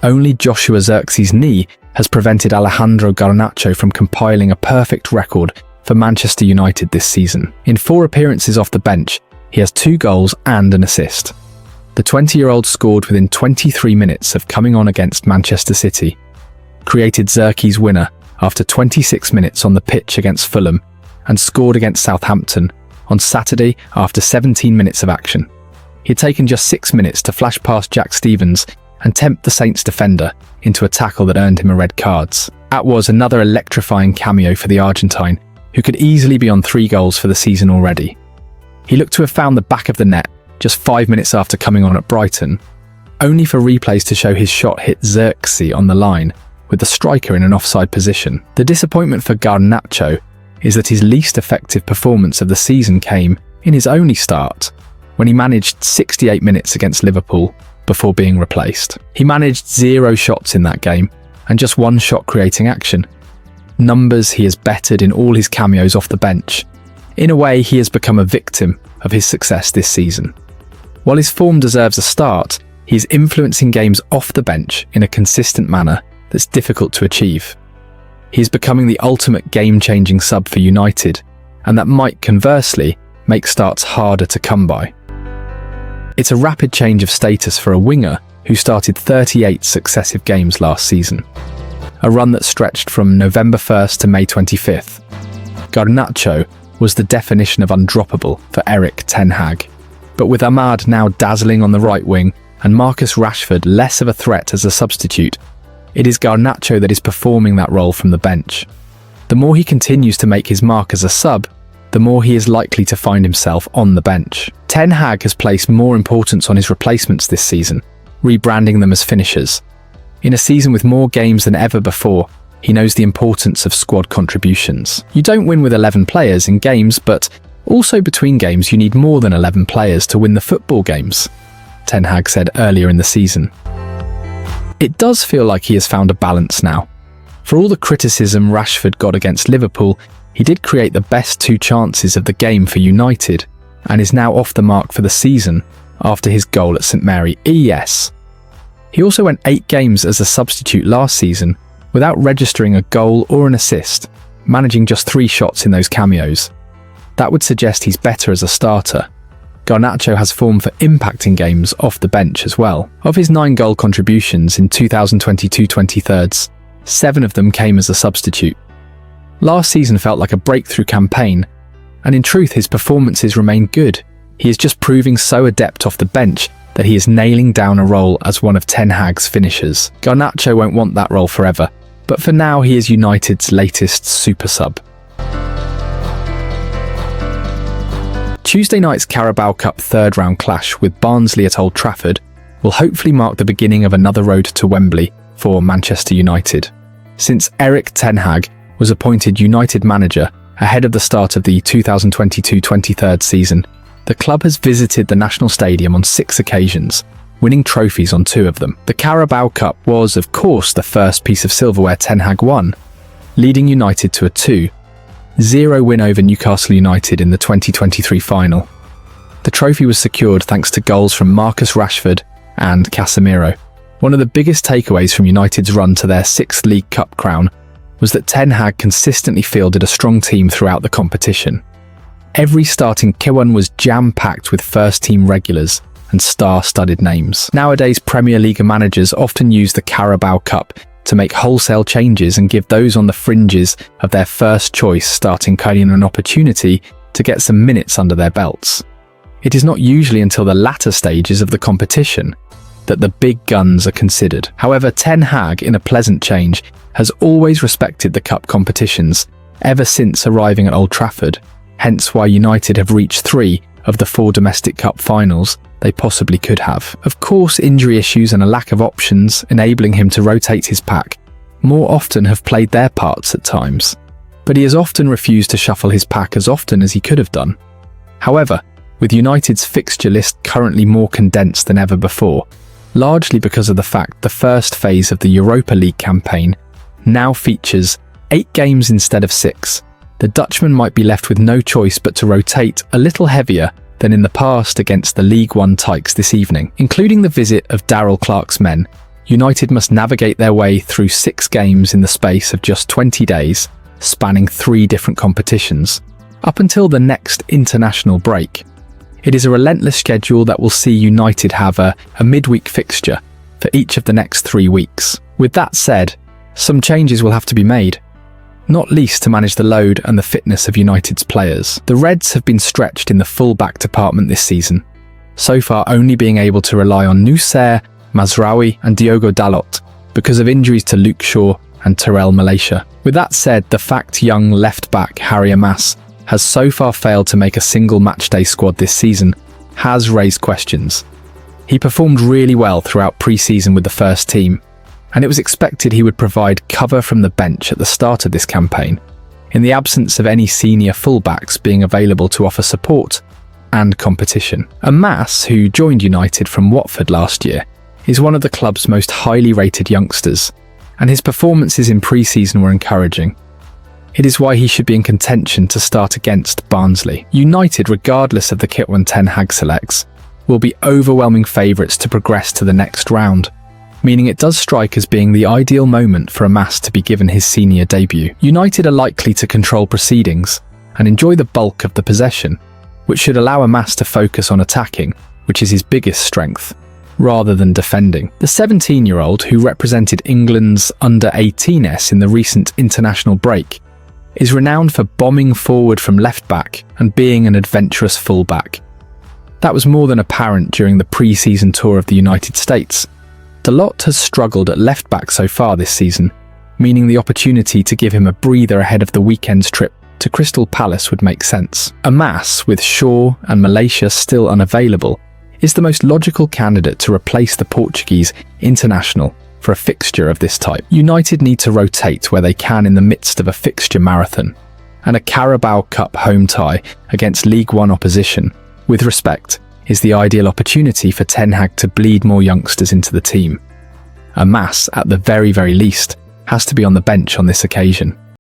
Only Joshua Zirkzee knee has prevented Alejandro Garnacho from compiling a perfect record for Manchester United this season. In 4 appearances off the bench, he has 2 goals and an assist. The 20-year-old scored within 23 minutes of coming on against Manchester City, created Zirkzee's winner after 26 minutes on the pitch against Fulham, and scored against Southampton on Saturday after 17 minutes of action. He had taken just 6 minutes to flash past Jack Stevens and tempt the Saints defender into a tackle that earned him a red card. That was another electrifying cameo for the Argentine, who could easily be on 3 goals for the season already. He looked to have found the back of the net just 5 minutes after coming on at Brighton, only for replays to show his shot hit Zirkzee on the line, with the striker in an offside position. The disappointment for Garnacho is that his least effective performance of the season came in his only start, when he managed 68 minutes against Liverpool before being replaced. He managed 0 shots in that game, and just 1 shot creating action. Numbers he has bettered in all his cameos off the bench. In a way, he has become a victim of his success this season. While his form deserves a start, he is influencing games off the bench in a consistent manner that's difficult to achieve. He is becoming the ultimate game-changing sub for United, and that might conversely make starts harder to come by. It's a rapid change of status for a winger who started 38 successive games last season, a run that stretched from November 1st to May 25th. Garnacho was the definition of undroppable for Erik ten Hag, but with Ahmad now dazzling on the right wing and Marcus Rashford less of a threat as a substitute, it is Garnacho that is performing that role from the bench. The more he continues to make his mark as a sub, the more he is likely to find himself on the bench. Ten Hag has placed more importance on his replacements this season, rebranding them as finishers. In a season with more games than ever before, he knows the importance of squad contributions. You don't win with 11 players in games, but also between games you need more than 11 players to win the football games, Ten Hag said earlier in the season. It does feel like he has found a balance now. For all the criticism Rashford got against Liverpool, he did create the best 2 chances of the game for United, and is now off the mark for the season after his goal at St Mary ES. He also went 8 games as a substitute last season without registering a goal or an assist, managing just 3 shots in those cameos. That would suggest he's better as a starter. Garnacho has form for impacting games off the bench as well. Of his 9 goal contributions in 2022-23, 7 of them came as a substitute. Last season felt like a breakthrough campaign, and in truth his performances remain good. He is just proving so adept off the bench that he is nailing down a role as one of Ten Hag's finishers. Garnacho won't want that role forever, but for now he is United's latest super sub. Tuesday night's Carabao Cup 3rd round clash with Barnsley at Old Trafford will hopefully mark the beginning of another road to Wembley for Manchester United. Since Erik ten Hag was appointed United manager ahead of the start of the 2022-23 season, the club has visited the National Stadium on 6 occasions, winning trophies on 2 of them. The Carabao Cup was, of course, the first piece of silverware Ten Hag won, leading United to a 2-0 win over Newcastle United in the 2023 final. The trophy was secured thanks to goals from Marcus Rashford and Casemiro. One of the biggest takeaways from United's run to their 6th League Cup crown was that Ten Hag consistently fielded a strong team throughout the competition. Every starting 11 was jam-packed with first-team regulars and star-studded names. Nowadays, Premier League managers often use the Carabao Cup to make wholesale changes and give those on the fringes of their first-choice starting career an opportunity to get some minutes under their belts. It is not usually until the latter stages of the competition that the big guns are considered. However, Ten Hag, in a pleasant change, has always respected the cup competitions ever since arriving at Old Trafford, hence why United have reached 3 of the 4 domestic cup finals they possibly could have. Of course, injury issues and a lack of options enabling him to rotate his pack more often have played their parts at times, but he has often refused to shuffle his pack as often as he could have done. However, with United's fixture list currently more condensed than ever before, largely because of the fact the first phase of the Europa League campaign now features 8 games instead of 6, the Dutchman might be left with no choice but to rotate a little heavier than in the past against the League One Tykes this evening. Including the visit of Darrell Clarke's men, United must navigate their way through 6 games in the space of just 20 days, spanning 3 different competitions, up until the next international break. It is a relentless schedule that will see United have a midweek fixture for each of the next 3 weeks. With that said, some changes will have to be made, not least to manage the load and the fitness of United's players. The Reds have been stretched in the full-back department this season, so far only being able to rely on Nussair, Mazraoui and Diogo Dalot because of injuries to Luke Shaw and Terrell Malaysia. With that said, the fact young left-back Harry Amas has so far failed to make a single matchday squad this season has raised questions. He performed really well throughout pre-season with the first team, and it was expected he would provide cover from the bench at the start of this campaign, in the absence of any senior fullbacks being available to offer support and competition. Amas, who joined United from Watford last year, is one of the club's most highly rated youngsters, and his performances in pre-season were encouraging. It is why he should be in contention to start against Barnsley. United, regardless of the kit when Ten Hag selects, will be overwhelming favourites to progress to the next round, meaning it does strike as being the ideal moment for Amas to be given his senior debut. United are likely to control proceedings and enjoy the bulk of the possession, which should allow Amas to focus on attacking, which is his biggest strength, rather than defending. The 17-year-old, who represented England's under-18s in the recent international break, is renowned for bombing forward from left-back and being an adventurous full-back. That was more than apparent during the pre-season tour of the United States. Dalot has struggled at left-back so far this season, meaning the opportunity to give him a breather ahead of the weekend's trip to Crystal Palace would make sense. Amas, with Shaw and Malaysia still unavailable, is the most logical candidate to replace the Portuguese international for a fixture of this type. United need to rotate where they can in the midst of a fixture marathon, and a Carabao Cup home tie against League One opposition, with respect, is the ideal opportunity for Ten Hag to bleed more youngsters into the team. Amas, at the very least, has to be on the bench on this occasion.